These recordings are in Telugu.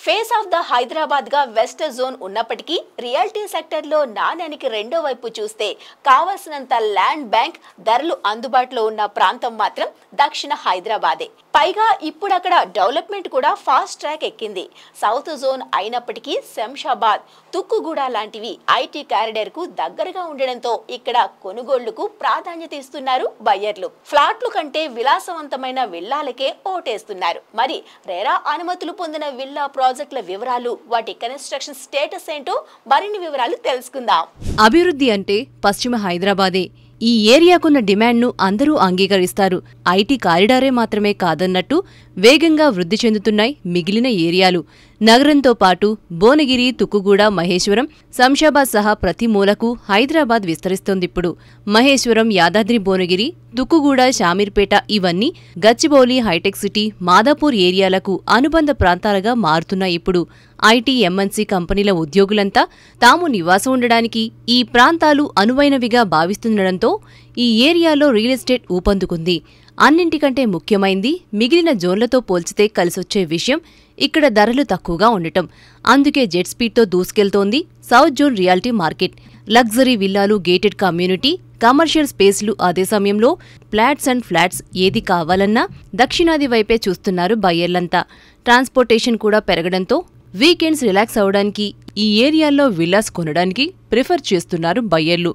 ఫేస్ ఆఫ్ ద హైదరాబాద్ గా వెస్ట్ జోన్ ఉన్నప్పటికీ రియాలిటీ సెక్టర్ లో నాణ్యానికి రెండో వైపు చూస్తే కావాల్సినంత ల్యాండ్ బ్యాంక్ ధరలు అందుబాటులో ఉన్న ప్రాంతం మాత్రం దక్షిణ హైదరాబాదే. పైగా ఇప్పుడు అక్కడ డెవలప్మెంట్ కూడా ఫాస్ట్ ట్రాక్ ఎక్కింది. సౌత్ జోన్ అయినప్పటికీ శంషాబాద్, తుక్కుగూడ లాంటివి ఐటీ కారిడార్ కు దగ్గరగా ఉండడంతో ఇక్కడ కొనుగోళ్లకు ప్రాధాన్యత ఇస్తున్నారు బయ్యర్లు. ఫ్లాట్లు కంటే విలాసవంతమైన విల్లాలకే ఓటేస్తున్నారు. మరి రేరా అనుమతులు పొందిన విల్లా ప్రాజెక్టుల వివరాలు, వాటి కన్స్ట్రక్షన్ స్టేటస్ ఏంటో మరిన్ని వివరాలు తెలుసుకుందాం. అభివృద్ధి అంటే పశ్చిమ హైదరాబాదే. ఈ ఏరియాకున్న డిమాండ్ను అందరూ అంగీకరిస్తారు. ఐటీ కారిడారే మాత్రమే కాదన్నట్టు వేగంగా వృద్ధి చెందుతున్నాయి మిగిలిన ఏరియాలు. నగరంతో పాటు భువనగిరి, తుక్కుగూడ, మహేశ్వరం, శంషాబాద్ సహా ప్రతి మూలకు హైదరాబాద్ విస్తరిస్తోందిప్పుడు. మహేశ్వరం, యాదాద్రి భువనగిరి, తుక్కుగూడ, షామీర్పేట ఇవన్నీ గచ్చిబౌలి, హైటెక్ సిటీ, మాదాపూర్ ఏరియాలకు అనుబంధ ప్రాంతాలుగా మారుతున్నాయి. ఇప్పుడు ఐటీ, ఎంఎన్సీ కంపెనీల ఉద్యోగులంతా తాము నివాసం ఉండడానికి ఈ ప్రాంతాలు అనువైనవిగా భావిస్తుండటంతో ఈ ఏరియాలో రియల్ ఎస్టేట్ ఊపందుకుంది. అన్నింటికంటే ముఖ్యమైంది మిగిలిన జోన్లతో పోల్చితే కలిసొచ్చే విషయం ఇక్కడ ధరలు తక్కువగా ఉండటం. అందుకే జెట్ స్పీడ్తో దూసుకెళ్తోంది south zone reality market. Luxury విల్లాలు, గేటెడ్ కమ్యూనిటీ, కమర్షియల్ స్పేస్లు, అదే సమయంలో ఫ్లాట్స్ అండ్ ఫ్లాట్స్ ఏది కావాలన్నా దక్షిణాది వైపే చూస్తున్నారు బయ్యర్లంతా. ట్రాన్స్పోర్టేషన్ కూడా పెరగడంతో వీకెండ్స్ రిలాక్స్ అవడానికి ఈ ఏరియాల్లో విల్లాస్ కొనడానికి ప్రిఫర్ చేస్తున్నారు బయ్యర్లు.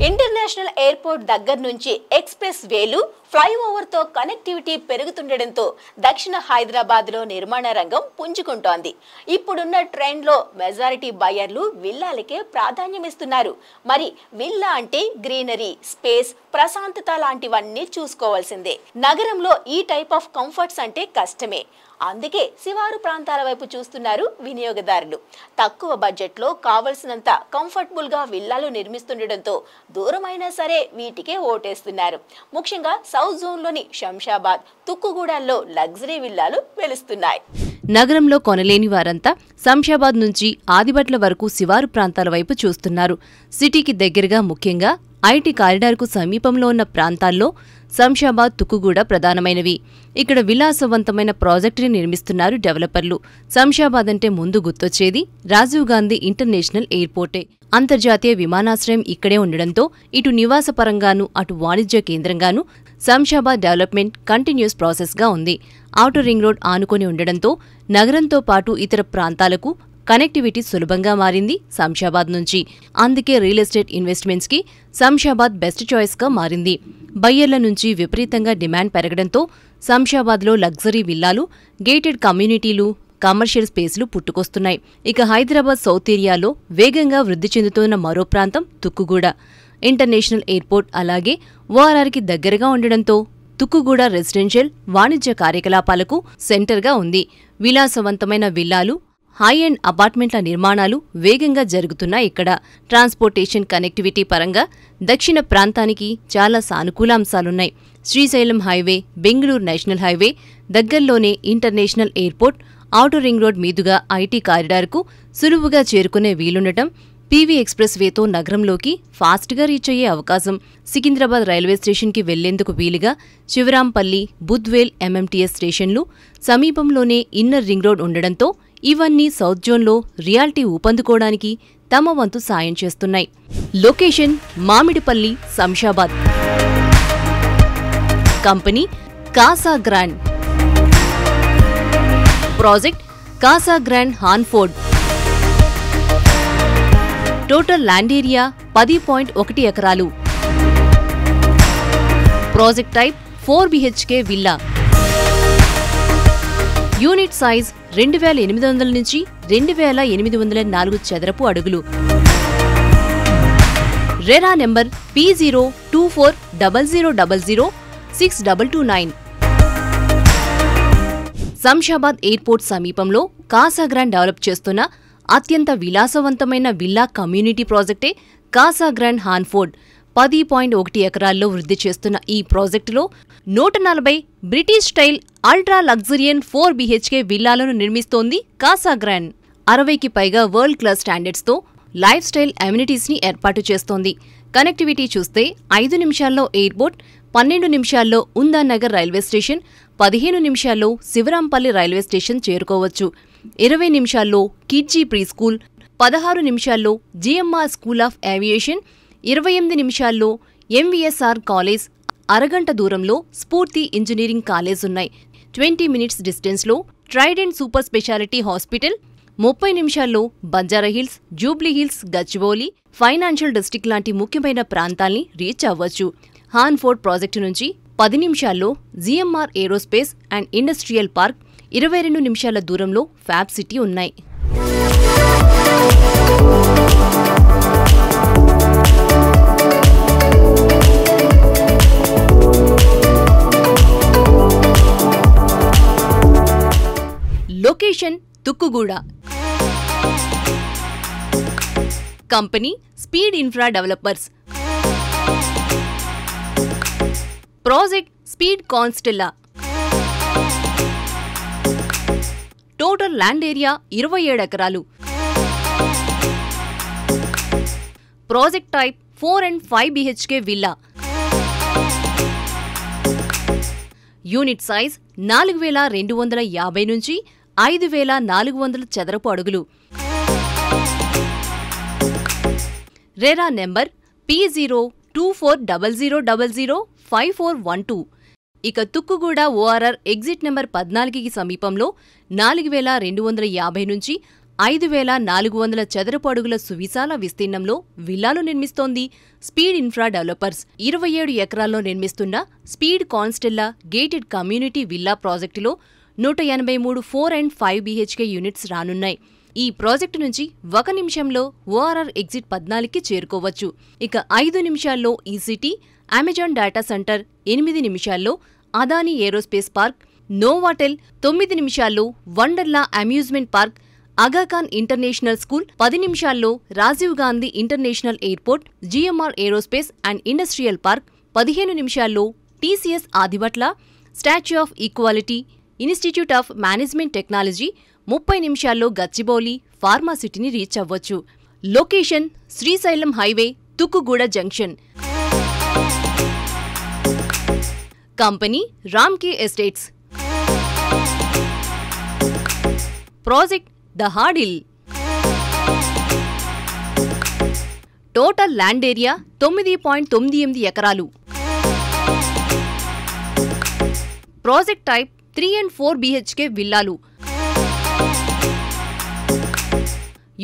ఇంటర్నేషనల్ ఎయిర్పోర్ట్ దగ్గర నుంచి ఎక్స్ప్రెస్ వేలు, ఫ్లైఓవర్ తో కనెక్టివిటీ పెరుగుతుండటంతో దక్షిణ హైదరాబాద్ లో నిర్మాణ రంగం పుంజుకుంటోంది. ఇప్పుడున్న ట్రెండ్ లో మెజారిటీ బయ్యర్లు విల్లాలకే ప్రాధాన్యమిస్తున్నారు. మరి విల్లా అంటే గ్రీనరీ, స్పేస్, ప్రశాంతత లాంటివన్నీ చూసుకోవాల్సిందే. నగరంలో ఈ టైప్ ఆఫ్ కంఫర్ట్స్ అంటే కష్టమే. అందుకే శివారు ప్రాంతాల వైపు చూస్తున్నారు వినియోగదారులు. తక్కువ బడ్జెట్లో కావలసినంత కంఫర్టబుల్ గా విల్లాలు నిర్మిస్తుండటంతో దూరమైనా సరే వీటికే ఓటేస్తున్నారు. ముఖ్యంగా సౌత్ జోన్లోని శంషాబాద్, తుక్కుగూడల్లో లగ్జరీ విల్లాలు వెలుస్తున్నాయి. నగరంలో కొనలేని వారంతా శంషాబాద్ నుంచి ఆదిబట్ల వరకు శివారు ప్రాంతాల వైపు చూస్తున్నారు. సిటీకి దగ్గరగా, ముఖ్యంగా ఐటీ కారిడార్కు సమీపంలో ఉన్న ప్రాంతాల్లో శంషాబాద్, తుక్కుగూడ ప్రధానమైనవి. ఇక్కడ విలాసవంతమైన ప్రాజెక్టుని నిర్మిస్తున్నారు డెవలపర్లు. శంషాబాద్ అంటే ముందు గుర్తొచ్చేది రాజీవ్ గాంధీ ఇంటర్నేషనల్ ఎయిర్పోర్టే. అంతర్జాతీయ విమానాశ్రయం ఇక్కడే ఉండడంతో ఇటు నివాసపరంగానూ అటు వాణిజ్య కేంద్రంగానూ శంషాబాద్ డెవలప్మెంట్ కంటిన్యూస్ ప్రాసెస్గా ఉంది. ఔటర్ రింగ్ రోడ్ ఆనుకొని ఉండడంతో నగరంతో పాటు ఇతర ప్రాంతాలకు కనెక్టివిటీ సులభంగా మారింది శంషాబాద్ నుంచి. అందుకే రియల్ ఎస్టేట్ ఇన్వెస్ట్మెంట్స్కి శంషాబాద్ బెస్ట్ చాయిస్గా మారింది. బయ్యర్ల నుంచి విపరీతంగా డిమాండ్ పెరగడంతో శంషాబాద్లో లగ్జరీ విల్లాలు, గేటెడ్ కమ్యూనిటీలు, కమర్షియల్ స్పేస్లు పుట్టుకొస్తున్నాయి. ఇక హైదరాబాద్ సౌత్ ఏరియాలో వేగంగా వృద్ధి చెందుతున్న మరో ప్రాంతం తుక్కుగూడ. ఇంటర్నేషనల్ ఎయిర్పోర్ట్ అలాగే ఓఆర్ఆర్కి దగ్గరగా ఉండడంతో తుక్కుగూడ రెసిడెన్షియల్, వాణిజ్య కార్యకలాపాలకు సెంటర్గా ఉంది. విలాసవంతమైన విల్లాలు, హై అండ్ అపార్ట్మెంట్ల నిర్మాణాలు వేగంగా జరుగుతున్నాయి ఇక్కడ. ట్రాన్స్పోర్టేషన్ కనెక్టివిటీ పరంగా దక్షిణ ప్రాంతానికి చాలా సానుకూల అంశాలున్నాయి. Srisailam highway, Bengaluru national highway, దగ్గర్లోనే international airport, outer ring road మీదుగా ఐటీ కారిడార్కు సులువుగా చేరుకునే వీలుండటం, పీవీ ఎక్స్ప్రెస్ వేతో నగరంలోకి ఫాస్ట్గా రీచ్ అయ్యే అవకాశం, సికింద్రాబాద్ రైల్వే స్టేషన్కి వెళ్లేందుకు వీలుగా శివరాంపల్లి, బుద్వేల్ ఎంఎంటీఎస్ స్టేషన్లు, సమీపంలోనే ఇన్నర్ రింగ్ రోడ్ ఉండడంతో ఇవన్నీ సౌత్ జోన్లో రియాలిటీ ఊపందుకోవడానికి తమ వంతు సాయం చేస్తున్నాయి. Location Mamidipalli, Shamshabad. Company Casa Grand. Project Casa Grand Hanford. Total land area 10.1 ఎకరాలు. Project type 4 BHK villa. Unit size 2800 నుంచి 2804 చదరపు అడుగులు. RERA number P02400062229. Shamshabad airport సమీపంలో కాసాగ్రాండ్ డెవలప్ చేస్తున్న అత్యంత విలాసవంతమైన విల్లా కమ్యూనిటీ ప్రాజెక్టే కాసాగ్రాండ్ హాన్ఫోర్డ్. 10.1 ఎకరాల్లో వృద్ధి చేస్తున్న ఈ ప్రాజెక్టులో 140 బ్రిటిష్ స్టైల్ అల్ట్రా లగ్జరియన్ 4 BHK విల్లాలను నిర్మిస్తోంది కాసాగ్రాండ్. 60కి పైగా వరల్డ్ క్లాస్ స్టాండర్డ్స్తో లైఫ్ స్టైల్ అమ్యూనిటీస్ని ఏర్పాటు చేస్తోంది. కనెక్టివిటీ చూస్తే 5 నిమిషాల్లో ఎయిర్పోర్ట్, 12 నిమిషాల్లో ఉందానగర్ రైల్వే స్టేషన్, 15 నిమిషాల్లో శివరాంపల్లి రైల్వే స్టేషన్ చేరుకోవచ్చు. 20 నిమిషాల్లో కిడ్జీ ప్రీ స్కూల్, 16 నిమిషాల్లో జిఎంఆర్ స్కూల్ ఆఫ్ ఏవియేషన్, 28 నిమిషాల్లో ఎంవీఎస్ఆర్ కాలేజ్, అరగంట దూరంలో స్ఫూర్తి ఇంజనీరింగ్ కాలేజ్ ఉన్నాయి. 20 మినిట్స్ డిస్టెన్స్లో ట్రైడెంట్ సూపర్ స్పెషాలిటీ హాస్పిటల్, 30 నిమిషాల్లో బంజారాహిల్స్, జూబ్లీహిల్స్, గచ్చిబౌలి, ఫైనాన్షియల్ డిస్ట్రిక్ట్ లాంటి ముఖ్యమైన ప్రాంతాల్ని రీచ్ అవ్వచ్చు. హాన్ఫోర్డ్ ప్రాజెక్టు నుంచి 10 నిమిషాల్లో GMR aerospace and industrial park, 22 నిమిషాల దూరంలో ఫ్యాబ్ సిటీ ఉన్నాయి. Location Tukkuguda. Company Speed Infra Developers. Project Speed Constella. Total land area 27 ఎకరాలు. Project type 4 and 5 BHK villa. Unit size 4250 నుంచి 5400 చదరపు అడుగులు. RERA number P02400005412. ఇక తుక్కుగూడ ORR ఎగ్జిట్ నెంబర్ 14కి సమీపంలో 4250 నుంచి 5400 చదరపు అడుగుల సువిశాల విస్తీర్ణంలో విల్లాలు నిర్మిస్తోంది స్పీడ్ ఇన్ఫ్రా డెవలపర్స్. 27 ఎకరాల్లో నిర్మిస్తున్న స్పీడ్ కాన్స్టెల్లా గేటెడ్ కమ్యూనిటీ విల్లా ప్రాజెక్టులో 183 4 and 5 BHK యూనిట్స్ రానున్నాయి. ఈ ప్రాజెక్టు నుంచి 1 నిమిషంలో ORR ఎగ్జిట్ 14కి చేరుకోవచ్చు. ఇక 5 నిమిషాల్లో ఈసిటీ, అమెజాన్ డేటా సెంటర్, 8 నిమిషాల్లో అదానీ ఏరోస్పేస్ పార్క్, నోవాటెల్, 9 నిమిషాల్లో Wonderla amusement park, Aga Khan international school, 10 నిమిషాల్లో Rajiv Gandhi international airport, GMR aerospace and industrial park, 15 నిమిషాల్లో TCS Adibatla, statue of equality, institute of management technology, 30 నిమిషాల్లో గచ్చిబౌలి ఫార్మాసిటీని రీచ్ అవ్వచ్చు. Location Srisailam highway, Tukkuguda junction. Company Ramky estates. Project the hurdle. Total land area 9.98 ఎకరాలు. ప్రాజెక్ట్ టైప్ 3 and 4 BHK విల్లాలు.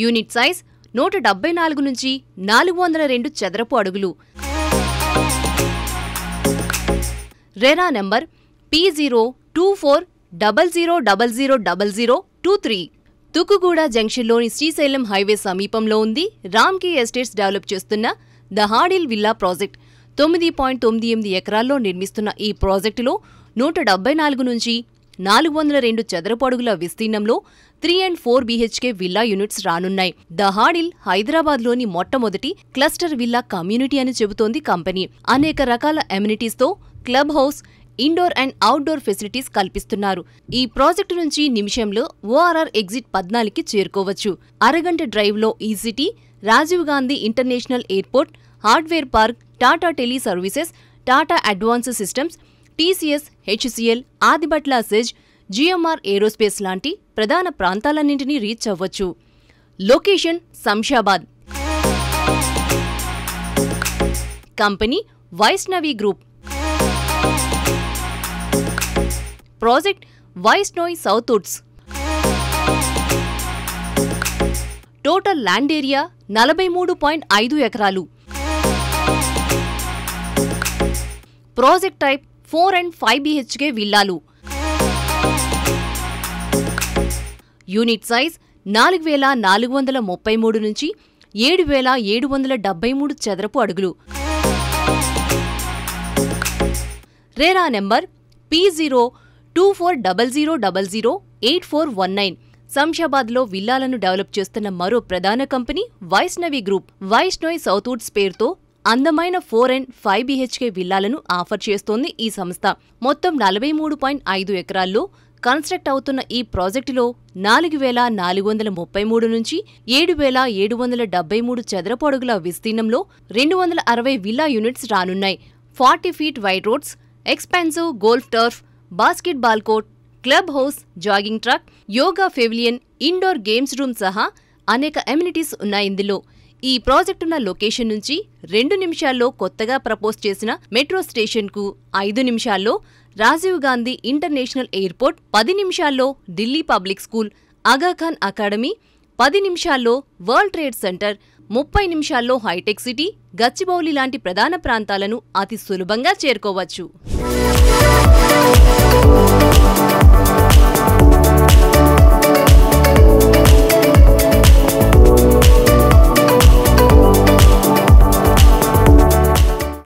యూనిట్ సైజ్ 174 నుంచి 402 చదరపు అడుగులు. RERA number P02400000023. Tukkuguda జంక్షన్లోని Srisailam highway సమీపంలో ఉంది రామ్కీ ఎస్టేట్స్ డెవలప్ చేస్తున్న ద హార్డిల్ విల్లా ప్రాజెక్ట్. 9.98 ఎకరాల్లో నిర్మిస్తున్న ఈ ప్రాజెక్టులో 174 నుంచి 402 చదరపు అడుగుల విస్తీర్ణంలో 3 and 4 BHK విల్లా యూనిట్స్ రానున్నాయి. ద హార్డిల్ హైదరాబాద్లోని మొట్టమొదటి క్లస్టర్ విల్లా కమ్యూనిటీ అని చెబుతోంది కంపెనీ. అనేక రకాల అమ్యూనిటీస్తో club house, indoor and outdoor facilities కల్పిస్తున్నారు. ఈ ప్రాజెక్టు నుంచి నిమిషంలో ORR ఎగ్జిట్ 14కి చేరుకోవచ్చు. అరగంట డ్రైవ్లో E City, Rajiv Gandhi international airport, hardware park, Tata tele services, Tata advance systems, TCS, HCL, Adibatla SEZ, GMR aerospace లాంటి ప్రధాన ప్రాంతాలన్నింటినీ రీచ్ అవ్వచ్చు. Location Shamshabad. Company Vaishnavi group. Project Vaishnoi south woods. Total land area 43.5 ఎకరాలు. ప్రాజెక్ట్ టైప్ 4 and 5 BHK విల్లాలు. యూనిట్ సైజ్ 4433 నుంచి 7773 చదరపు అడుగులు. RERA number P02400008419. శంషాబాద్లో విల్లాలను డెవలప్ చేస్తున్న మరో ప్రధాన company Vaishnavi group. Vaishnoi south Woods పేరుతో అందమైన 4 and 5 BHK విల్లాలను ఆఫర్ చేస్తోంది ఈ సంస్థ. మొత్తం 43.5 ఎకరాల్లో కన్స్ట్రక్ట్ అవుతున్న ఈ ప్రాజెక్టులో 4,433 నుంచి 7,773 చదరపు అడుగుల విస్తీర్ణంలో 260 విల్లా యూనిట్స్ రానున్నాయి. 40 feet wide roads, expansive golf turf, basketball court, club house, jogging track, yoga pavilion, indoor games room సహా అనేక ఎమ్యూనిటీస్ ఉన్నాయి. ఇందులో ఈ ప్రాజెక్టున్న లొకేషన్ నుంచి 2 నిమిషాల్లో కొత్తగా ప్రపోజ్ చేసిన మెట్రో స్టేషన్కు, 5 నిమిషాల్లో రాజీవ్ గాంధీ ఇంటర్నేషనల్ ఎయిర్పోర్ట్, 10 నిమిషాల్లో Delhi public school, Aga Khan academy, 10 నిమిషాల్లో వరల్డ్ ట్రేడ్ సెంటర్, 30 నిమిషాల్లో హైటెక్ సిటీ, గచ్చిబౌలి లాంటి ప్రధాన ప్రాంతాలను అతి సులభంగా చేరుకోవచ్చు.